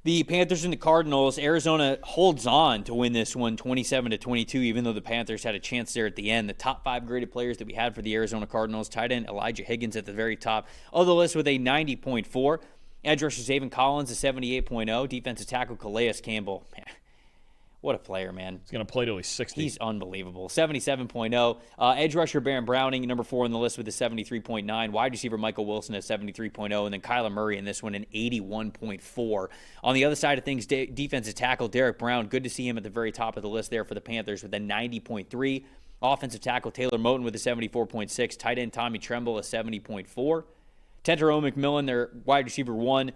The Panthers and the Cardinals, Arizona holds on to win this one 27-22, even though the Panthers had a chance there at the end. The top 5 graded players that we had for the Arizona Cardinals, tight end Elijah Higgins at the very top of the list with a 90.4. Edge rusher Zaven Collins, a 78.0. Defensive tackle Calais Campbell. Man, what a player, man. He's going to play till he's 60. He's unbelievable. 77.0. Edge rusher Baron Browning, number 4 on the list with a 73.9. Wide receiver Michael Wilson at 73.0. And then Kyler Murray in this one, an 81.4. On the other side of things, defensive tackle Derek Brown. Good to see him at the very top of the list there for the Panthers with a 90.3. Offensive tackle Taylor Moton with a 74.6. Tight end Tommy Tremble, a 70.4. Tetero McMillan, their wide receiver 1,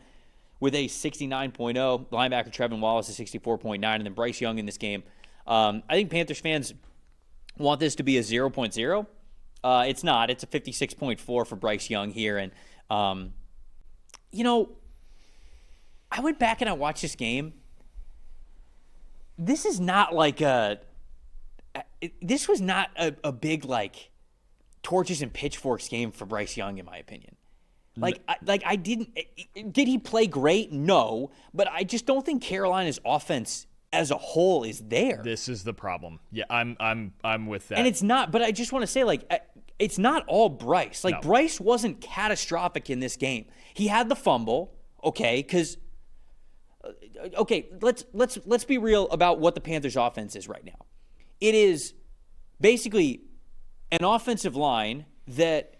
with a 69.0. Linebacker Trevin Wallace, a 64.9. And then Bryce Young in this game. I think Panthers fans want this to be a 0.0. It's not. It's a 56.4 for Bryce Young here. And, I went back and I watched this game. This is not like this was not a big, like, torches and pitchforks game for Bryce Young, in my opinion. Did he play great? No, but I just don't think Carolina's offense as a whole is there. This is the problem. Yeah, I'm with that. And it's not, but I just want to say, it's not all Bryce. No. Bryce wasn't catastrophic in this game. He had the fumble, okay, let's be real about what the Panthers offense is right now. It is basically an offensive line that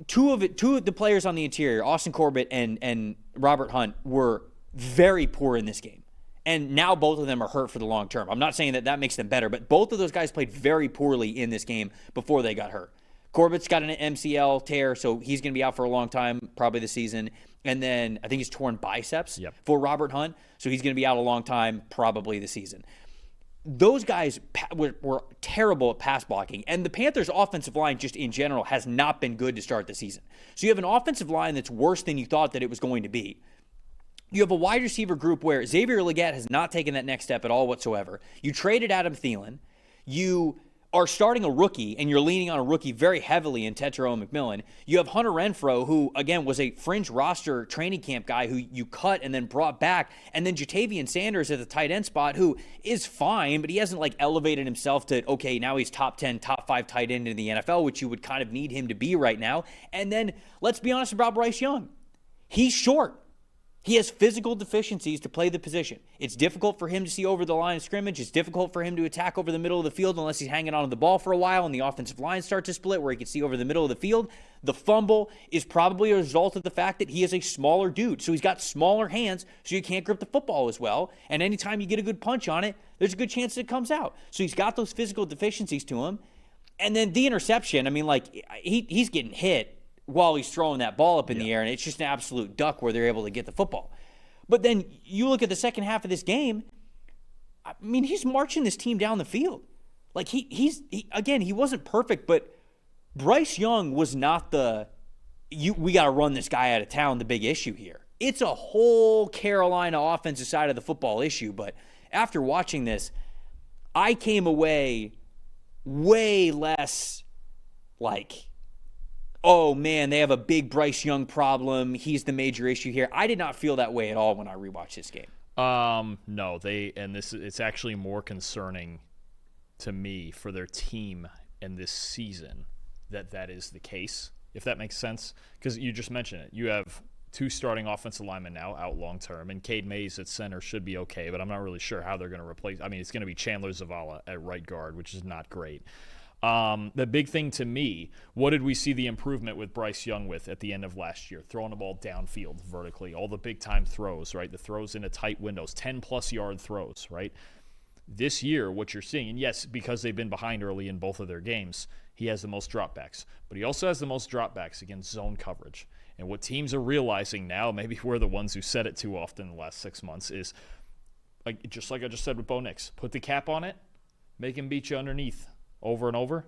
two of the players on the interior, Austin Corbett and Robert Hunt, were very poor in this game. And now both of them are hurt for the long term. I'm not saying that makes them better, but both of those guys played very poorly in this game before they got hurt. Corbett's got an MCL tear, so he's going to be out for a long time, probably this season. And then I think he's torn biceps for Robert Hunt, so he's going to be out a long time, probably this season. Those guys were terrible at pass blocking, and the Panthers' offensive line just in general has not been good to start the season. So you have an offensive line that's worse than you thought that it was going to be. You have a wide receiver group where Xavier Legette has not taken that next step at all whatsoever. You traded Adam Thielen. You are starting a rookie, and you're leaning on a rookie very heavily in Tetero McMillan. You have Hunter Renfrow, who, again, was a fringe roster training camp guy who you cut and then brought back. And then Jatavian Sanders at the tight end spot, who is fine, but he hasn't, elevated himself to, okay, now he's top 10, top 5 tight end in the NFL, which you would kind of need him to be right now. And then, let's be honest about Bryce Young. He's short. He has physical deficiencies to play the position. It's difficult for him to see over the line of scrimmage. It's difficult for him to attack over the middle of the field unless he's hanging on to the ball for a while and the offensive line starts to split where he can see over the middle of the field. The fumble is probably a result of the fact that he is a smaller dude. So he's got smaller hands, so you can't grip the football as well. And anytime you get a good punch on it, there's a good chance that it comes out. So he's got those physical deficiencies to him. And then the interception, he's getting hit while he's throwing that ball up in the air, and it's just an absolute duck where they're able to get the football. But then you look at the second half of this game, he's marching this team down the field. He wasn't perfect, but Bryce Young was not we got to run this guy out of town, the big issue here. It's a whole Carolina offensive side of the football issue, but after watching this, I came away way less oh man, they have a big Bryce Young problem. He's the major issue here. I did not feel that way at all when I rewatched this game. No, it's actually more concerning to me for their team in this season that is the case, if that makes sense. Because you just mentioned it. You have 2 starting offensive linemen now out long term, and Cade Mays at center should be okay, but I'm not really sure how they're going to replace. It's going to be Chandler Zavala at right guard, which is not great. The big thing to me, what did we see the improvement with Bryce Young with at the end of last year? Throwing the ball downfield vertically, all the big-time throws, right? The throws into tight windows, 10-plus yard throws, right? This year, what you're seeing, and yes, because they've been behind early in both of their games, he has the most dropbacks. But he also has the most dropbacks against zone coverage. And what teams are realizing now, maybe we're the ones who said it too often in the last 6 months, is, just like I just said with Bo Nix, put the cap on it, make him beat you underneath. Over and over.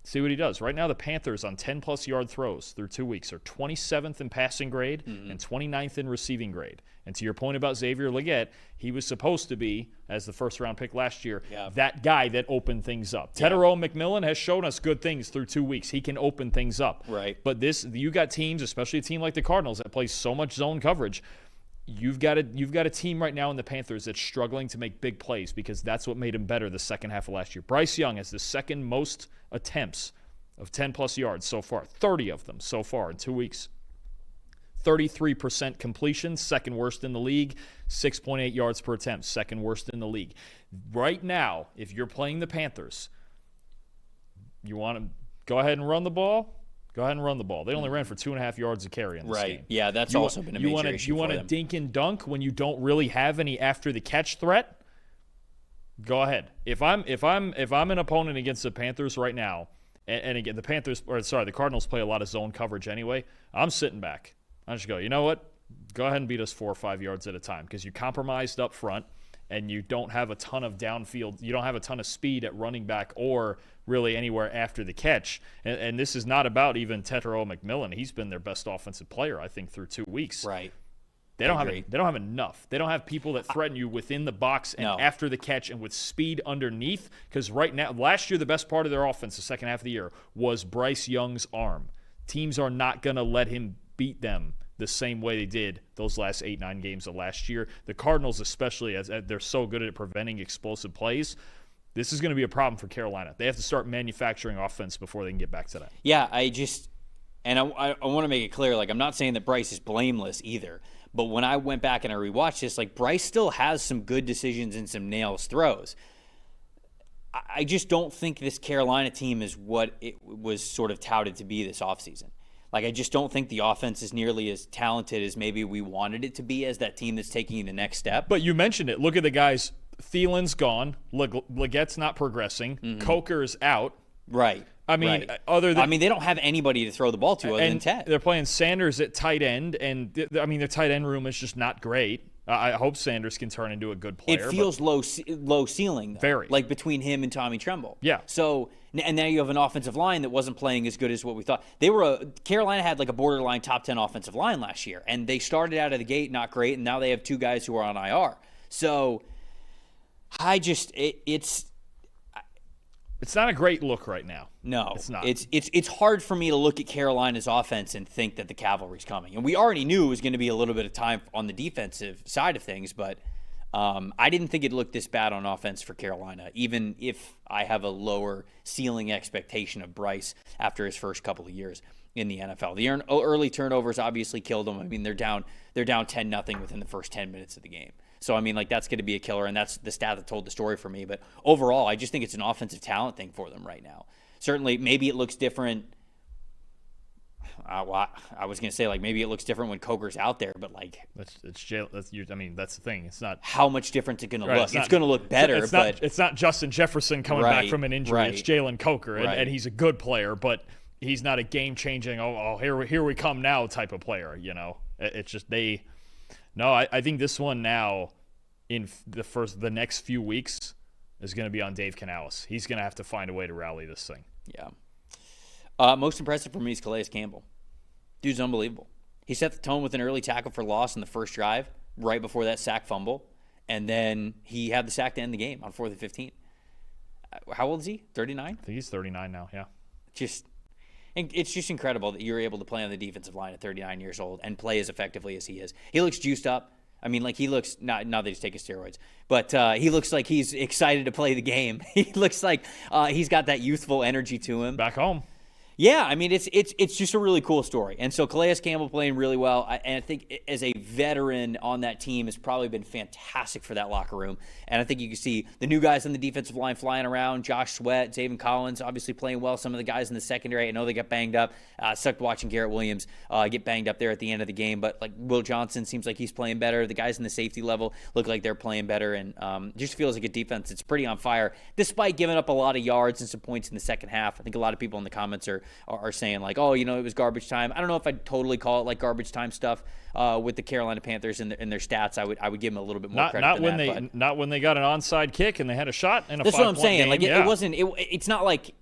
See what he does. Right now, the Panthers on 10-plus yard throws through 2 weeks are 27th in passing grade and 29th in receiving grade. And to your point about Xavier Legette, he was supposed to be, as the first-round pick last year, that guy that opened things up. Tetero McMillan has shown us good things through 2 weeks. He can open things up. Right. But you got teams, especially a team like the Cardinals, that plays so much zone coverage. you've got a team right now in the Panthers that's struggling to make big plays because that's what made him better the second half of last year. Bryce Young has the second most attempts of 10-plus yards so far, 30 of them so far in 2 weeks. 33% completion, second worst in the league. 6.8 yards per attempt, second worst in the league. Right now, if you're playing the Panthers, you want to go ahead and run the ball? Go ahead and run the ball. They only ran for 2.5 yards a carry in this game. Right. Yeah, that's also been a major issue You want to dink and dunk when you don't really have any after the catch threat? Go ahead. If I'm an opponent against the Panthers right now, and again the Cardinals play a lot of zone coverage anyway, I'm sitting back. I just go, you know what? Go ahead and beat us 4 or 5 yards at a time because you compromised up front and you don't have a ton of downfield. You don't have a ton of speed at running back or really anywhere after the catch. And this is not about even Tetero McMillan. He's been their best offensive player, I think, through 2 weeks. Right. They don't have enough. They don't have people that threaten you within the box and after the catch and with speed underneath. Because right now, last year, the best part of their offense, the second half of the year, was Bryce Young's arm. Teams are not going to let him beat them the same way they did those last 8-9 games of last year. The Cardinals especially, as they're so good at preventing explosive plays, this is going to be a problem for Carolina. They have to start manufacturing offense before they can get back to that. Yeah, I want to make it clear, like, I'm not saying that Bryce is blameless either, but when I went back and I rewatched this, like, Bryce still has some good decisions and some nails throws. I just don't think this Carolina team is what it was sort of touted to be this offseason. Like, I just don't think the offense is nearly as talented as maybe we wanted it to be as that team that's taking the next step. But you mentioned it. Look at the guys. Thielen's gone. Legette's not progressing. Mm-hmm. Coker's out. Right. I mean, they don't have anybody to throw the ball to other than Ted. They're playing Sanders at tight end, and their tight end room is just not great. I hope Sanders can turn into a good player. It feels low ceiling, though. Very. Like between him and Tommy Tremble. Yeah. So, and now you have an offensive line that wasn't playing as good as what we thought. Carolina had like a borderline top 10 offensive line last year, and they started out of the gate not great, and now they have 2 guys who are on IR. So, it's not a great look right now. No, it's not. It's hard for me to look at Carolina's offense and think that the cavalry's coming. And we already knew it was going to be a little bit of time on the defensive side of things, but I didn't think it looked this bad on offense for Carolina, even if I have a lower ceiling expectation of Bryce after his first couple of years in the NFL. The early turnovers obviously killed them. I mean, they're down 10-0 within the first 10 minutes of the game. So, I mean, like, that's going to be a killer, and that's the stat that told the story for me. But overall, I just think it's an offensive talent thing for them right now. Certainly, maybe it looks different. I was going to say, like, maybe it looks different when Coker's out there, but, like... That's the thing. It's not... How much different it's going to look. It's going to look better, It's not Justin Jefferson coming back from an injury. Right. It's Jalen Coker, and he's a good player, but he's not a game-changing, here we come now type of player, you know? It's just they... No, I think this one now, in the next few weeks, is going to be on Dave Canales. He's going to have to find a way to rally this thing. Yeah. Most impressive for me is Calais Campbell. Dude's unbelievable. He set the tone with an early tackle for loss in the first drive, right before that sack fumble, and then he had the sack to end the game on 4th and 15. How old is he? 39? I think he's 39 now, yeah. It's just incredible that you're able to play on the defensive line at 39 years old and play as effectively as he is. He looks juiced up. I mean, like, he looks, not that he's taking steroids, but he looks like he's excited to play the game. He looks like he's got that youthful energy to him. Back home. Yeah, I mean, it's just a really cool story. And so Calais Campbell playing really well. And I think as a veteran on that team has probably been fantastic for that locker room. And I think you can see the new guys on the defensive line flying around. Josh Sweat, Zaven Collins obviously playing well. Some of the guys in the secondary, I know they got banged up. Sucked watching Garrett Williams get banged up there at the end of the game. But like Will Johnson seems like he's playing better. The guys in the safety level look like they're playing better. And just feels like a defense that's pretty on fire, despite giving up a lot of yards and some points in the second half. I think a lot of people in the comments are saying like, oh, it was garbage time. I don't know if I'd totally call it like garbage time stuff with the Carolina Panthers and their stats. I would give them a little bit more credit. Not when they got an onside kick and they had a shot in a 5-point game. That's what I'm saying. Like it wasn't. It's not like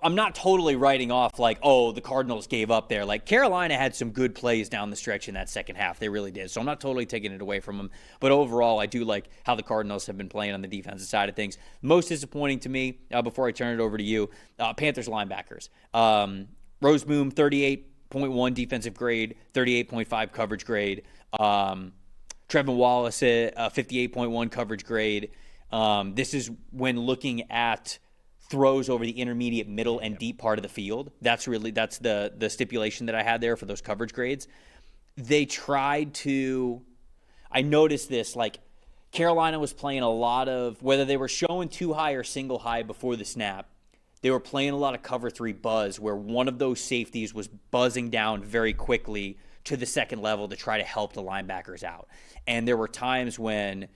I'm not totally writing off like, oh, the Cardinals gave up there. Like Carolina had some good plays down the stretch in that second half. They really did. So I'm not totally taking it away from them. But overall, I do like how the Cardinals have been playing on the defensive side of things. Most disappointing to me, before I turn it over to you, Panthers linebackers. Roseboom, 38.1 defensive grade, 38.5 coverage grade. Trevor Wallace, a 58.1 coverage grade. This is when looking at throws over the intermediate, middle, and deep part of the field. That's the stipulation that I had there for those coverage grades. They tried to, I noticed this, like Carolina was playing a lot of, whether they were showing two high or single high before the snap, they were playing a lot of cover 3 buzz, where one of those safeties was buzzing down very quickly to the second level to try to help the linebackers out. And there were times when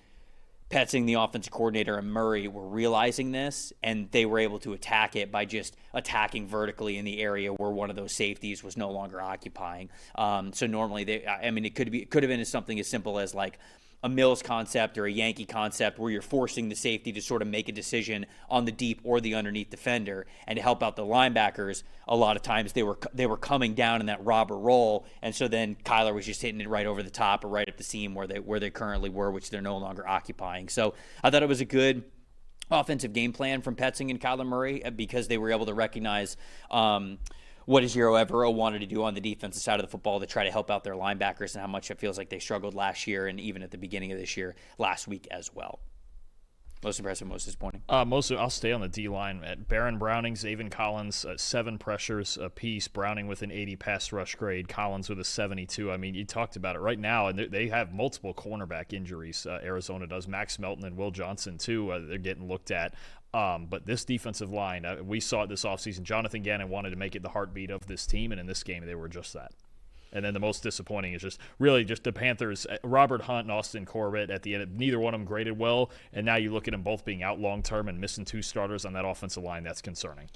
Petzing, the offensive coordinator, and Murray were realizing this, and they were able to attack it by just attacking vertically in the area where one of those safeties was no longer occupying. So normally, it could have been something as simple as like a Mills concept or a Yankee concept where you're forcing the safety to sort of make a decision on the deep or the underneath defender, and to help out the linebackers. A lot of times they were coming down in that robber roll, and so then Kyler was just hitting it right over the top or right up the seam where they currently were, which they're no longer occupying. So I thought it was a good offensive game plan from Petzing and Kyler Murray, because they were able to recognize what Ejiro Evero wanted to do on the defensive side of the football to try to help out their linebackers, and how much it feels like they struggled last year and even at the beginning of this year, last week as well. Most impressive, most disappointing. I'll stay on the D-line. At Baron Browning, Zaven Collins, 7 pressures apiece. Browning with an 80 pass rush grade. Collins with a 72. I mean, you talked about it right now, and they have multiple cornerback injuries. Arizona does. Max Melton and Will Johnson, too. They're getting looked at. But this defensive line, we saw it this offseason. Jonathan Gannon wanted to make it the heartbeat of this team, and in this game, they were just that. And then the most disappointing is just the Panthers, Robert Hunt and Austin Corbett at the end. Neither one of them graded well, and now you look at them both being out long-term and missing 2 starters on that offensive line. That's concerning.